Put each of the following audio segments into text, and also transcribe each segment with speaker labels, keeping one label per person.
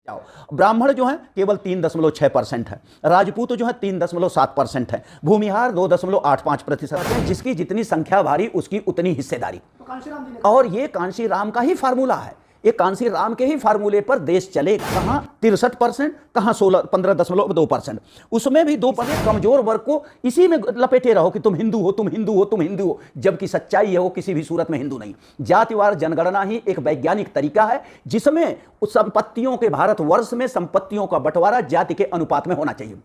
Speaker 1: जाओ। ब्राह्मण जो है केवल 3.6% है, राजपूत जो है 3.7% है, भूमिहार 2.85% है। जिसकी जितनी संख्या भारी उसकी उतनी हिस्सेदारी। और ये कांशी राम का ही फार्मूला है, ये कांसी राम के ही फार्मूले पर देश चलेगा। कहाँ 63%, कहाँ 15.2%। उसमें भी 2% कमजोर वर्ग को इसी में लपेटे रहो कि तुम हिंदू हो, तुम हिंदू हो, तुम हिंदू हो, जबकि सच्चाई है वो किसी भी सूरत में हिंदू नहीं। जातिवार जनगणना ही एक वैज्ञानिक तरीका है जिसमें संपत्तियों के, भारतवर्ष में संपत्तियों का बंटवारा जाति के अनुपात में होना चाहिए।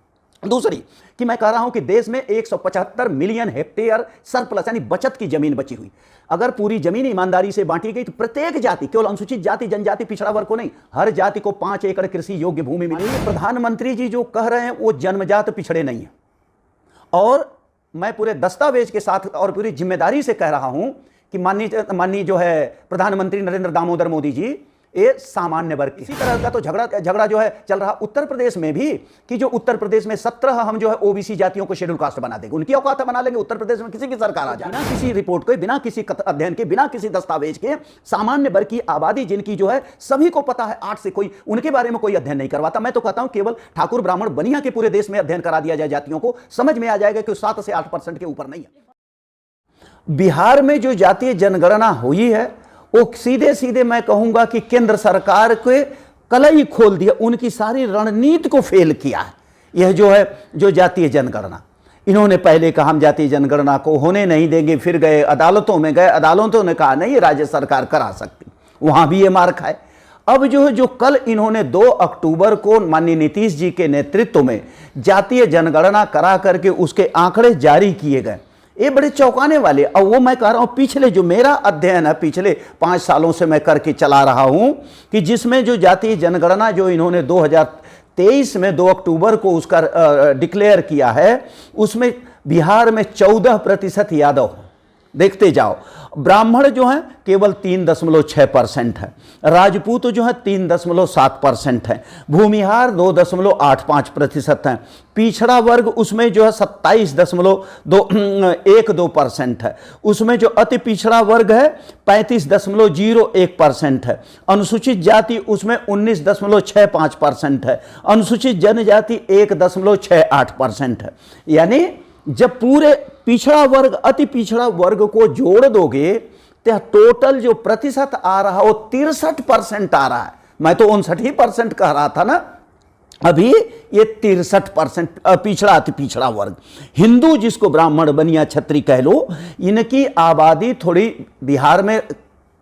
Speaker 1: दूसरी कि मैं कह रहा हूं कि देश में 175 मिलियन हेक्टेयर सरप्लस यानी बचत की जमीन बची हुई। अगर पूरी जमीन ईमानदारी से बांटी गई तो प्रत्येक जाति, केवल अनुसूचित जाति, जनजाति, पिछड़ा वर्ग को नहीं, हर जाति को 5 एकड़ कृषि योग्य भूमि मिलेगी। प्रधानमंत्री जी जो कह रहे हैं वो जन्मजात पिछड़े नहीं है, और मैं पूरे दस्तावेज के साथ और पूरी जिम्मेदारी से कह रहा हूं कि माननीय जो है प्रधानमंत्री नरेंद्र दामोदर मोदी जी ये सामान्य वर्ग की। इसी तरह का तो झगड़ा जो है चल रहा उत्तर प्रदेश में भी कि जो उत्तर प्रदेश में 17 हम जो है ओबीसी जातियों को शेड्यूल कास्ट बना देंगे, उनकी औकात बना लेंगे। उत्तर प्रदेश में किसी की सरकार आ जाए, बिना किसी रिपोर्ट के, बिना किसी अध्ययन के, बिना किसी दस्तावेज के, सामान्य वर्ग की आबादी जिनकी जो है सभी को पता है, 8 से कोई उनके बारे में कोई अध्ययन नहीं करवाता। मैं तो कहता हूं केवल ठाकुर ब्राह्मण बनिया के पूरे देश में अध्ययन करा दिया जाए जातियों को, समझ में आ जाएगा कि 7 से 8% के ऊपर नहीं है। बिहार में जो जातीय जनगणना हुई है वो सीधे सीधे मैं कहूंगा कि केंद्र सरकार के कलई खोल दिया, उनकी सारी रणनीति को फेल किया है। यह जो है जो जातीय जनगणना, इन्होंने पहले कहा हम जातीय जनगणना को होने नहीं देंगे, फिर गए अदालतों में, गए अदालतों ने कहा नहीं राज्य सरकार करा सकती, वहां भी ये मार खाए। अब जो है जो कल इन्होंने 2 अक्टूबर को माननीय नीतीश जी के नेतृत्व में जातीय जनगणना करा करके उसके आंकड़े जारी किए गए, ये बड़े चौंकाने वाले। और वो मैं कह रहा हूं पिछले जो मेरा अध्ययन है, पिछले 5 सालों से मैं करके चला रहा हूं कि जिसमें जो जातीय जनगणना जो इन्होंने 2023 में 2 अक्टूबर को उसका डिक्लेयर किया है, उसमें बिहार में 14% यादव, देखते जाओ। ब्राह्मण जो है केवल 3.6% है, राजपूत जो है 3.7% है, भूमिहार 2.85% है, पिछड़ा वर्ग उसमें जो है 27.12% है, उसमें जो अति पिछड़ा वर्ग है 35.01% है, अनुसूचित जाति उसमें 19.65% है, अनुसूचित जनजाति 1.68% है। यानी जब पूरे पिछड़ा वर्ग अति पिछड़ा वर्ग को जोड़ दोगे तो टोटल जो प्रतिशत आ रहा है वो 63% आ रहा है। मैं तो 59% कह रहा था ना, अभी ये 63% पिछड़ा अति पिछड़ा वर्ग। हिंदू जिसको ब्राह्मण बनिया छत्री कह लो, इनकी आबादी थोड़ी बिहार में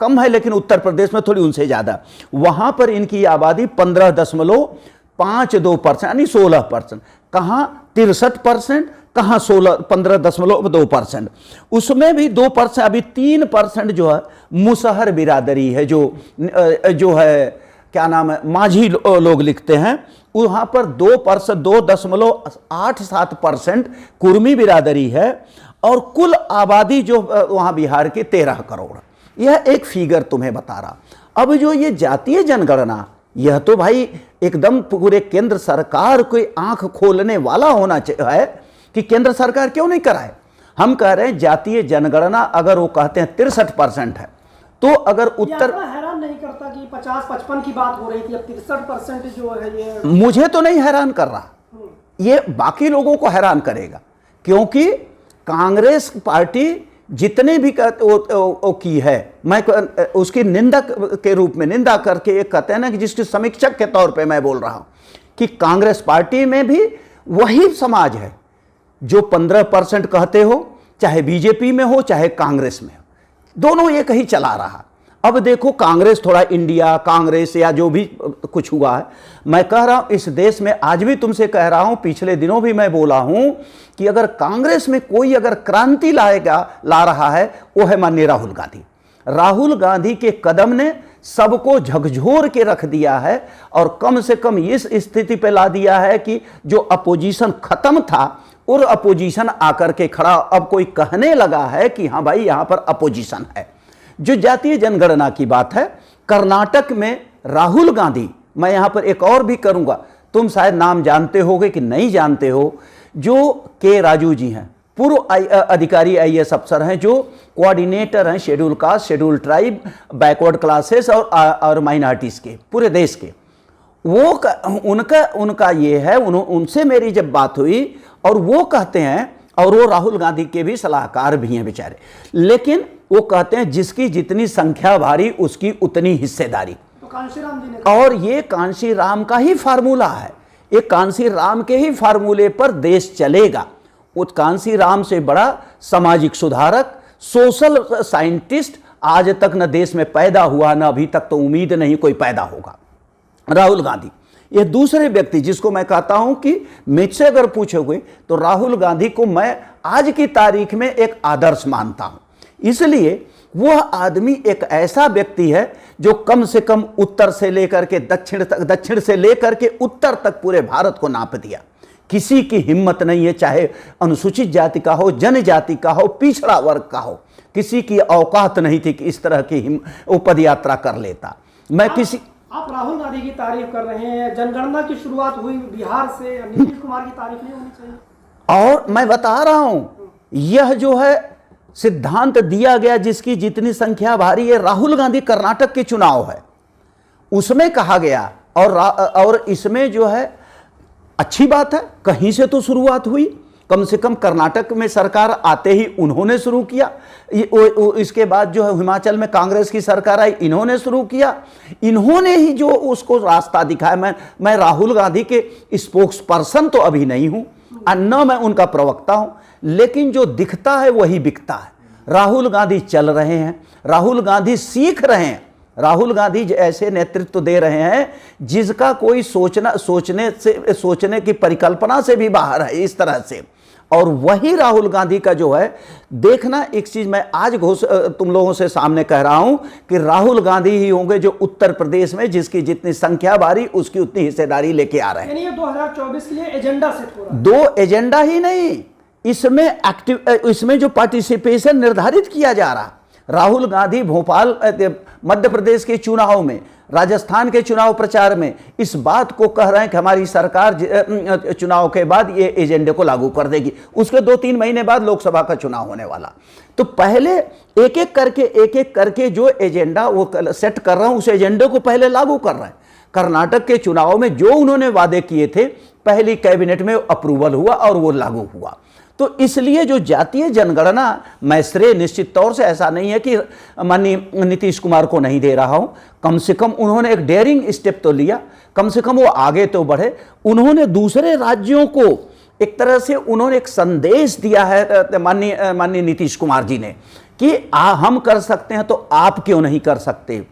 Speaker 1: कम है लेकिन उत्तर प्रदेश में थोड़ी उनसे ज्यादा। वहां पर इनकी आबादी 15.52% यानी 16%, कहां 63%, कहां 15.2%। उसमें भी 2%, अभी 3% जो है मुसहर बिरादरी है, जो है क्या नाम है, माझी लोग लिखते हैं। वहां पर 2.87% कुर्मी बिरादरी है, और कुल आबादी जो वहां बिहार की 13 करोड़। यह एक फिगर तुम्हें बता रहा। अब जो ये जातीय जनगणना, यह तो भाई एकदम पूरे केंद्र सरकार को आंख खोलने वाला होना चाहिए कि केंद्र सरकार क्यों नहीं कराए। हम कह रहे हैं जातीय जनगणना अगर वो कहते हैं 63% है, तो अगर उत्तर
Speaker 2: हैरान नहीं करता कि 50-55 की बात हो रही थी, अब 63% जो है ये
Speaker 1: मुझे तो नहीं हैरान कर रहा, ये बाकी लोगों को हैरान करेगा, क्योंकि कांग्रेस पार्टी जितने भी की है, मैं उसकी निंदा के रूप में निंदा करके एक कहते हैं ना कि जिसके समीक्षक के तौर पे मैं बोल रहा हूं कि कांग्रेस पार्टी में भी वही समाज है जो 15% कहते हो, चाहे बीजेपी में हो चाहे कांग्रेस में हो, दोनों एक ही चला रहा। अब देखो कांग्रेस थोड़ा इंडिया कांग्रेस या जो भी कुछ हुआ है, मैं कह रहा हूं इस देश में आज भी तुमसे कह रहा हूं, पिछले दिनों भी मैं बोला हूं कि अगर कांग्रेस में कोई अगर क्रांति ला रहा है वो है माननीय राहुल गांधी। राहुल गांधी के कदम ने सबको झकझोर के रख दिया है, और कम से कम इस स्थिति पे ला दिया है कि जो अपोजिशन खत्म था और अपोजिशन आकर के खड़ा, अब कोई कहने लगा है कि हाँ भाई यहां पर अपोजिशन है। जो जातीय जनगणना की बात है, कर्नाटक में राहुल गांधी, मैं यहां पर एक और भी करूंगा, तुम शायद नाम जानते होगे कि नहीं जानते हो, जो के राजू जी हैं, पूर्व अधिकारी आईएएस अफसर हैं, जो कोऑर्डिनेटर हैं schedule caste, schedule tribe, backward classes और माइनॉरिटीज के पूरे देश के। उनका ये है, उनसे मेरी जब बात हुई और वो कहते हैं, और वो राहुल गांधी के भी सलाहकार भी हैं बेचारे, लेकिन वो कहते हैं जिसकी जितनी संख्या भारी उसकी उतनी हिस्सेदारी।
Speaker 2: तो कांशीराम जी ने
Speaker 1: और ये कांशीराम का ही फार्मूला है, ये कांशीराम के ही फार्मूले पर देश चलेगा। उस कांशीराम से बड़ा सामाजिक सुधारक, सोशल साइंटिस्ट आज तक न देश में पैदा हुआ, न अभी तक तो उम्मीद नहीं कोई पैदा होगा। राहुल गांधी ये दूसरे व्यक्ति जिसको मैं कहता हूं कि मुझसे अगर पूछोगे तो राहुल गांधी को मैं आज की तारीख में एक आदर्श मानता हूं। इसलिए वह आदमी एक ऐसा व्यक्ति है जो कम से कम उत्तर से लेकर के दक्षिण तक, दक्षिण से लेकर के उत्तर तक पूरे भारत को नाप दिया। किसी की हिम्मत नहीं है, चाहे अनुसूचित जाति का हो, जनजाति का हो, पिछड़ा वर्ग का हो, किसी की औकात नहीं थी कि इस तरह की वो पदयात्रा कर लेता।
Speaker 2: आप राहुल गांधी की तारीफ कर रहे हैं, जनगणना की शुरुआत हुई बिहार से, नीतीश कुमार की तारीफ नहीं होनी चाहिए?
Speaker 1: और मैं बता रहा हूं, यह जो है सिद्धांत दिया गया जिसकी जितनी संख्या भारी है, राहुल गांधी कर्नाटक के चुनाव है उसमें कहा गया, और इसमें जो है अच्छी बात है, कहीं से तो शुरुआत हुई। कम से कम कर्नाटक में सरकार आते ही उन्होंने शुरू किया, इसके बाद जो है हिमाचल में कांग्रेस की सरकार आई, इन्होंने शुरू किया, इन्होंने ही जो उसको रास्ता दिखाया। मैं राहुल गांधी के स्पोक्स पर्सन तो अभी नहीं हूं, न मैं उनका प्रवक्ता हूं, लेकिन जो दिखता है वही बिकता है। राहुल गांधी चल रहे हैं, राहुल गांधी सीख रहे हैं, राहुल गांधी ऐसे नेतृत्व दे रहे हैं जिसका कोई सोचने की परिकल्पना से भी बाहर है इस तरह से। और वही राहुल गांधी का जो है देखना, एक चीज मैं आज तुम लोगों से सामने कह रहा हूं कि राहुल गांधी ही होंगे जो उत्तर प्रदेश में जिसकी जितनी संख्या भारी उसकी उतनी हिस्सेदारी लेके आ रहे हैं।
Speaker 2: यानी ये 2024 के लिए एजेंडा सेट हो रहा है।
Speaker 1: दो एजेंडा ही नहीं, इसमें जो पार्टिसिपेशन निर्धारित किया जा रहा। राहुल गांधी भोपाल, मध्य प्रदेश के चुनाव में, राजस्थान के चुनाव प्रचार में इस बात को कह रहे हैं कि हमारी सरकार चुनाव के बाद ये एजेंडे को लागू कर देगी। उसके 2-3 महीने बाद लोकसभा का चुनाव होने वाला। तो पहले एक एक करके जो एजेंडा वो सेट कर रहे हैं उस एजेंडे को पहले लागू कर रहे हैं। कर्नाटक के चुनाव में जो उन्होंने वादे किए थे पहली कैबिनेट में अप्रूवल हुआ और वो लागू हुआ। तो इसलिए जो जातीय जनगणना, मैं श्रेय निश्चित तौर से ऐसा नहीं है कि माननीय नीतीश कुमार को नहीं दे रहा हूं, कम से कम उन्होंने एक डेयरिंग स्टेप तो लिया, कम से कम वो आगे तो बढ़े। उन्होंने दूसरे राज्यों को एक तरह से उन्होंने एक संदेश दिया है माननीय नीतीश कुमार जी ने कि हम कर सकते हैं तो आप क्यों नहीं कर सकते।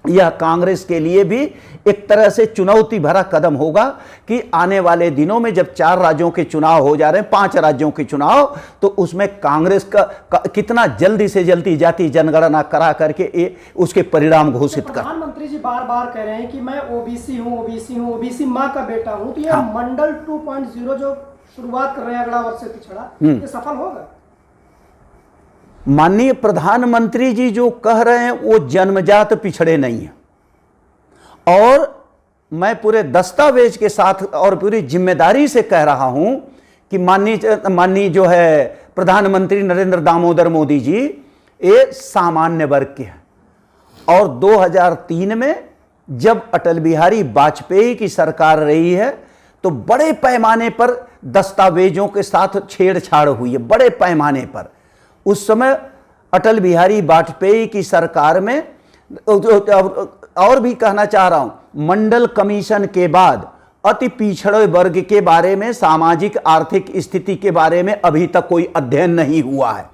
Speaker 1: यह कांग्रेस के लिए भी एक तरह से चुनौती भरा कदम होगा कि आने वाले दिनों में जब 4 राज्यों के चुनाव हो जा रहे हैं, 5 राज्यों के चुनाव, तो उसमें कांग्रेस का कितना जल्दी से जल्दी जाति जनगणना करा करके उसके परिणाम घोषित कर।
Speaker 2: प्रधानमंत्री जी बार-बार कह रहे हैं कि मैं ओबीसी हूं, ओबीसी मां का बेटा हूं, तो यह मंडल 2.0 जो शुरुआत कर रहे हैं अगला वर्ष से पिछड़ा, ये सफल होगा?
Speaker 1: माननीय प्रधानमंत्री जी जो कह रहे हैं वो जन्मजात पिछड़े नहीं हैं, और मैं पूरे दस्तावेज के साथ और पूरी जिम्मेदारी से कह रहा हूं कि माननीय जो है प्रधानमंत्री नरेंद्र दामोदर मोदी जी ये सामान्य वर्ग के हैं। और 2003 में जब अटल बिहारी वाजपेयी की सरकार रही है तो बड़े पैमाने पर दस्तावेजों के साथ छेड़छाड़ हुई है, बड़े पैमाने पर। उस समय अटल बिहारी वाजपेयी की सरकार में, और भी कहना चाह रहा हूं, मंडल कमीशन के बाद अति पिछड़े वर्ग के बारे में, सामाजिक आर्थिक स्थिति के बारे में अभी तक कोई अध्ययन नहीं हुआ है।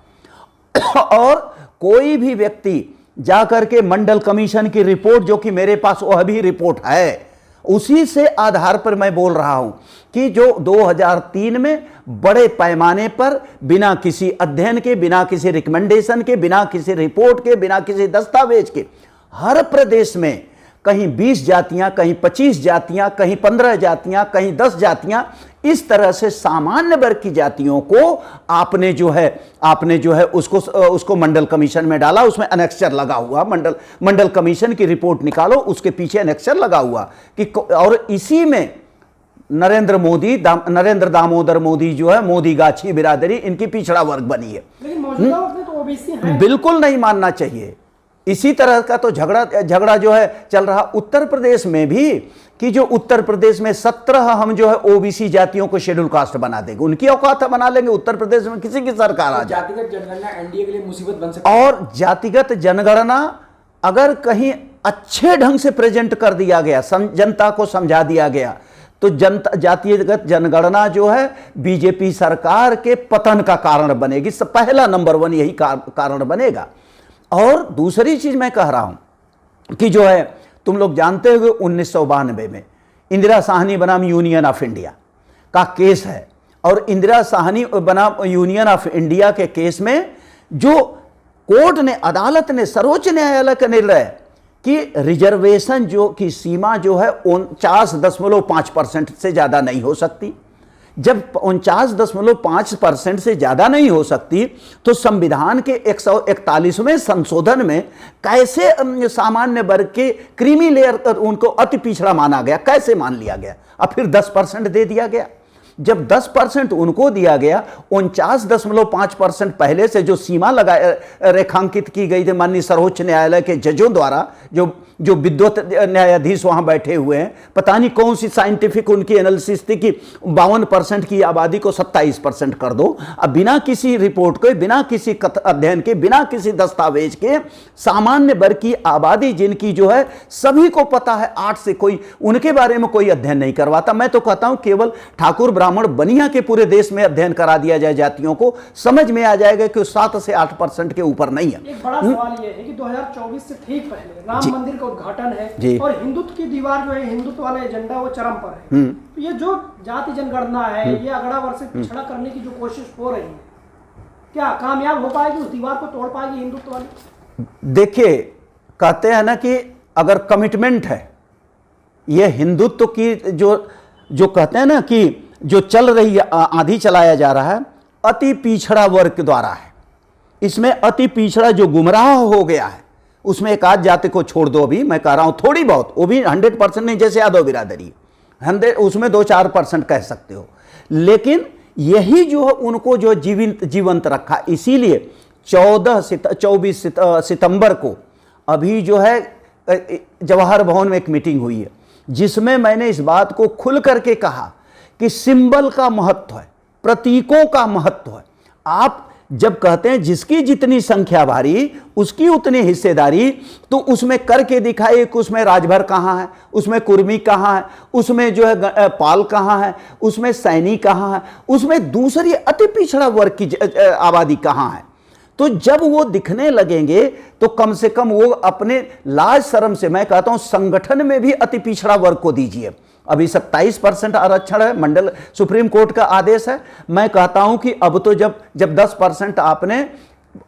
Speaker 1: और कोई भी व्यक्ति जाकर के मंडल कमीशन की रिपोर्ट, जो कि मेरे पास वह भी रिपोर्ट है, उसी से आधार पर मैं बोल रहा हूं कि जो 2003 में बड़े पैमाने पर बिना किसी अध्ययन के, बिना किसी रिकमेंडेशन के, बिना किसी रिपोर्ट के, बिना किसी दस्तावेज के हर प्रदेश में कहीं 20 जातियां, कहीं 25 जातियां, कहीं 15 जातियां, कहीं 10 जातियां, इस तरह से सामान्य वर्ग की जातियों को आपने जो है उसको मंडल कमीशन में डाला। उसमें एनेक्सचर लगा हुआ, मंडल कमीशन की रिपोर्ट निकालो, उसके पीछे एनेक्सचर लगा हुआ कि, और इसी में नरेंद्र दामोदर मोदी जो है, मोदी गाछी बिरादरी, इनकी पिछड़ा वर्ग बनी है।
Speaker 2: लेकिन मौजूदा वक्त में तो ओबीसी है।
Speaker 1: बिल्कुल नहीं मानना चाहिए, इसी तरह का तो झगड़ा जो है चल रहा उत्तर प्रदेश में भी, कि जो उत्तर प्रदेश में 17 हम जो है ओबीसी जातियों को शेड्यूल कास्ट बना देंगे, उनकी औकात बना लेंगे। उत्तर प्रदेश में किसी की सरकार आ जाए,
Speaker 3: जातिगत जनगणना एनडीए के लिए मुसीबत बन सकती है।
Speaker 1: और जातिगत जनगणना अगर कहीं अच्छे ढंग से प्रेजेंट कर दिया गया, जनता को समझा दिया गया, तो जनता जातिगत जनगणना जो है बीजेपी सरकार के पतन का कारण बनेगी। पहला नंबर 1 यही कारण बनेगा। और दूसरी चीज मैं कह रहा हूं कि जो है, तुम लोग जानते हो 1992 में इंदिरा साहनी बनाम यूनियन ऑफ इंडिया का केस है, और इंदिरा साहनी बनाम यूनियन ऑफ इंडिया के केस में जो कोर्ट ने, अदालत ने, सर्वोच्च न्यायालय का निर्णय कि रिजर्वेशन जो की सीमा जो है 49.5% से ज्यादा नहीं हो सकती। जब 49.5% से ज्यादा नहीं हो सकती, तो संविधान के 141वें संशोधन में कैसे सामान्य वर्ग के क्रीमी लेयर उनको अति पिछड़ा माना गया, कैसे मान लिया गया, और फिर 10% दे दिया गया। जब 10% उनको दिया गया, 49.5% पहले से जो सीमा रेखांकित की गई थी माननीय सर्वोच्च न्यायालय के जजों द्वारा, जो विद्वत न्यायाधीश वहां बैठे हुए हैं, पता नहीं कौन सी साइंटिफिक उनकी एनालिसिस थी कि 52% की आबादी को 27% कर दो। अब बिना किसी रिपोर्ट के, बिना किसी अध्ययन के, बिना किसी दस्तावेज के, सामान्य वर्ग की आबादी जिनकी जो है सभी को पता है 8 से, कोई उनके बारे में कोई अध्ययन नहीं करवाता। मैं तो कहता हूं केवल ठाकुर ब्राह्मण बनिया के पूरे देश में अध्ययन करा दिया जाए जातियों को, समझ में आ जाएगा कि 7 से 8% के ऊपर नहीं है।
Speaker 2: एक बड़ा सवाल यह है कि 2024 से ठीक पहले राम मंदिर का उद्घाटन है, और हिंदुत्व की दीवार जो है, हिंदुत्व वाला एजेंडा वो चरम पर है। तो ये जो जाति जनगणना है, ये अगड़ा वर्ग से पिछड़ा करने की जो कोशिश हो रही है, क्या कामयाब हो पाएगी? उस दीवार को तोड़ पाएगी हिंदुत्व वाली?
Speaker 1: देखिए, कहते हैं ना कि अगर कमिटमेंट है, ये हिंदुत्व की जो कहते हैं ना कि जो चल रही है, आंधी चलाया जा रहा है, अति पिछड़ा वर्ग के द्वारा है। इसमें अति पिछड़ा जो गुमराह हो गया है, उसमें एक आध जाति को छोड़ दो, अभी मैं कह रहा हूं थोड़ी बहुत, वो भी 100% नहीं, जैसे यादव बिरादरी 100, उसमें 2-4% कह सकते हो, लेकिन यही जो है उनको जो जीवंत रखा। इसीलिए 24 सितंबर को अभी जो है जवाहर भवन में एक मीटिंग हुई है, जिसमें मैंने इस बात को खुल करके कहा कि सिंबल का महत्व है, प्रतीकों का महत्व है। आप जब कहते हैं जिसकी जितनी संख्या भारी उसकी उतनी हिस्सेदारी, तो उसमें करके दिखाइए कि उसमें राजभर कहाँ है, उसमें कुर्मी कहाँ है, उसमें जो है पाल कहाँ है, उसमें सैनी कहाँ है, उसमें दूसरी अति पिछड़ा वर्ग की आबादी कहाँ है। तो जब वो दिखने लगेंगे तो कम से कम वो अपने लाज शर्म से, मैं कहता हूं संगठन में भी अति पिछड़ा वर्ग को दीजिए। अभी 27% आरक्षण है, मंडल सुप्रीम कोर्ट का आदेश है। मैं कहता हूं कि अब तो जब 10% आपने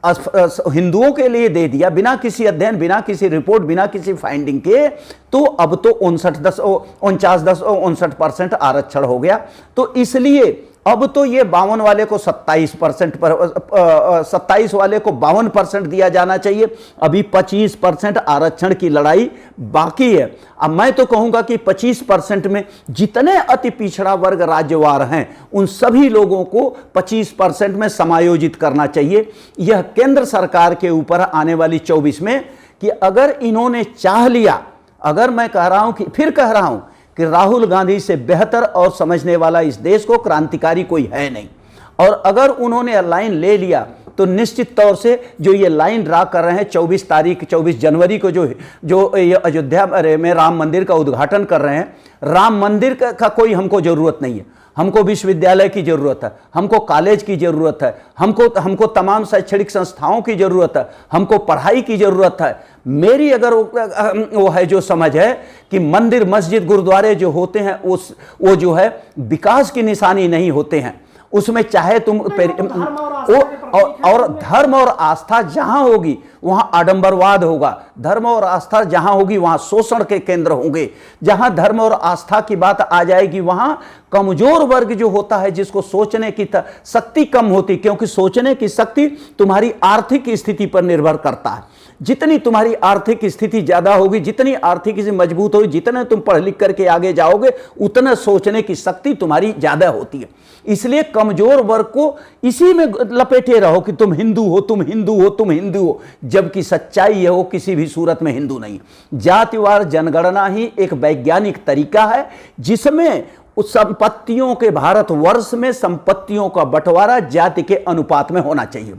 Speaker 1: हिंदुओं के लिए दे दिया, बिना किसी अध्ययन, बिना किसी रिपोर्ट, बिना किसी फाइंडिंग के, तो अब तो 49% आरक्षण हो गया। तो इसलिए अब तो ये 52 वाले को 27% पर, 27 वाले को 52% दिया जाना चाहिए। अभी 25% आरक्षण की लड़ाई बाकी है। अब मैं तो कहूंगा कि 25% में जितने अति पिछड़ा वर्ग राज्यवार हैं, उन सभी लोगों को 25% में समायोजित करना चाहिए। यह केंद्र सरकार के ऊपर आने वाली 24 में, कि अगर इन्होंने चाह लिया, अगर मैं कह रहा हूं कि फिर कह रहा हूं कि राहुल गांधी से बेहतर और समझने वाला इस देश को क्रांतिकारी कोई है नहीं, और अगर उन्होंने लाइन ले लिया तो निश्चित तौर से जो ये लाइन ड्रा कर रहे हैं 24 जनवरी को जो ये अयोध्या में राम मंदिर का उद्घाटन कर रहे हैं, राम मंदिर का कोई हमको जरूरत नहीं है। हमको विश्वविद्यालय की जरूरत है, हमको कॉलेज की जरूरत है, हमको तमाम शैक्षणिक संस्थाओं की जरूरत है, हमको पढ़ाई की जरूरत है। मेरी अगर वो है जो समझ है कि मंदिर, मस्जिद, गुरुद्वारे जो होते हैं वो जो है विकास की निशानी नहीं होते हैं। उसमें चाहे तुम और धर्म और आस्था जहां होगी वहां आडंबरवाद होगा, धर्म और आस्था जहां होगी वहां शोषण के केंद्र होंगे। जहां धर्म और आस्था की बात आ जाएगी वहां कमजोर वर्ग जो होता है, जिसको सोचने की शक्ति कम होती, क्योंकि सोचने की शक्ति तुम्हारी आर्थिक स्थिति पर निर्भर करता है। जितनी तुम्हारी आर्थिक स्थिति ज्यादा होगी, जितनी आर्थिक स्थिति मजबूत होगी, जितने तुम पढ़ लिख करके आगे जाओगे, उतना सोचने की शक्ति तुम्हारी ज्यादा होती है। इसलिए कमजोर वर्ग को इसी में लपेटे रहो कि तुम हिंदू हो, तुम हिंदू हो, तुम हिंदू हो, जबकि सच्चाई यह हो किसी भी सूरत में हिंदू नहीं। जातिवार जनगणना ही एक वैज्ञानिक तरीका है जिसमें उस संपत्तियों के, भारतवर्ष में संपत्तियों का बंटवारा जाति के अनुपात में होना चाहिए।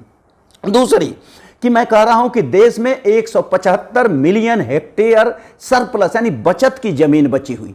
Speaker 1: दूसरी कि मैं कह रहा हूं कि देश में 175 मिलियन हेक्टेयर सरप्लस यानी बचत की जमीन बची हुई,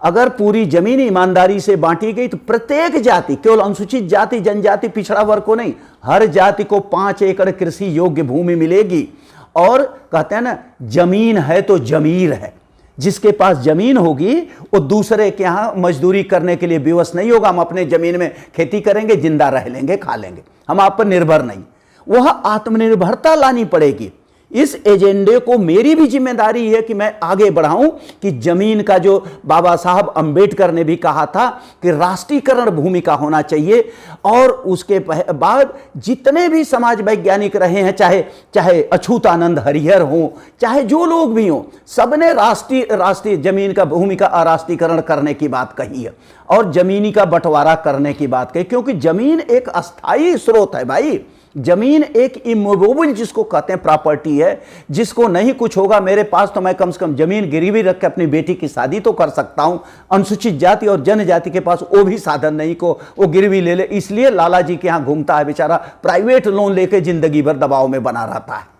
Speaker 1: अगर पूरी जमीन ईमानदारी से बांटी गई तो प्रत्येक जाति, केवल अनुसूचित जाति, जनजाति, पिछड़ा वर्ग को नहीं, हर जाति को 5 एकड़ कृषि योग्य भूमि मिलेगी। और कहते हैं ना, जमीन है तो जमीर है, जिसके पास जमीन होगी वो दूसरे के यहाँ मजदूरी करने के लिए विवश नहीं होगा। हम अपने जमीन में खेती करेंगे, जिंदा रह लेंगे, खा लेंगे, हम आप पर निर्भर नहीं। वह आत्मनिर्भरता लानी पड़ेगी। इस एजेंडे को मेरी भी जिम्मेदारी है कि मैं आगे बढ़ाऊं कि जमीन का, जो बाबा साहब अंबेडकर ने भी कहा था कि राष्ट्रीयकरण भूमि का होना चाहिए, और उसके बाद जितने भी समाज वैज्ञानिक रहे हैं, चाहे अछूतानंद हरिहर हो, चाहे जो लोग भी हों, सबने राष्ट्रीय जमीन का, भूमि का अराष्ट्रीयकरण करने की बात कही है और जमीनी का बंटवारा करने की बात कही, क्योंकि जमीन एक अस्थाई स्रोत है भाई। जमीन एक इमूवेबल जिसको कहते हैं प्रॉपर्टी है, जिसको नहीं कुछ होगा मेरे पास तो मैं कम से कम जमीन गिरवी रख के अपनी बेटी की शादी तो कर सकता हूं। अनुसूचित जाति और जनजाति के पास वो भी साधन नहीं को वो गिरवी ले ले, इसलिए लाला जी के यहां घूमता है बेचारा, प्राइवेट लोन लेके जिंदगी भर दबाव में बना रहता है।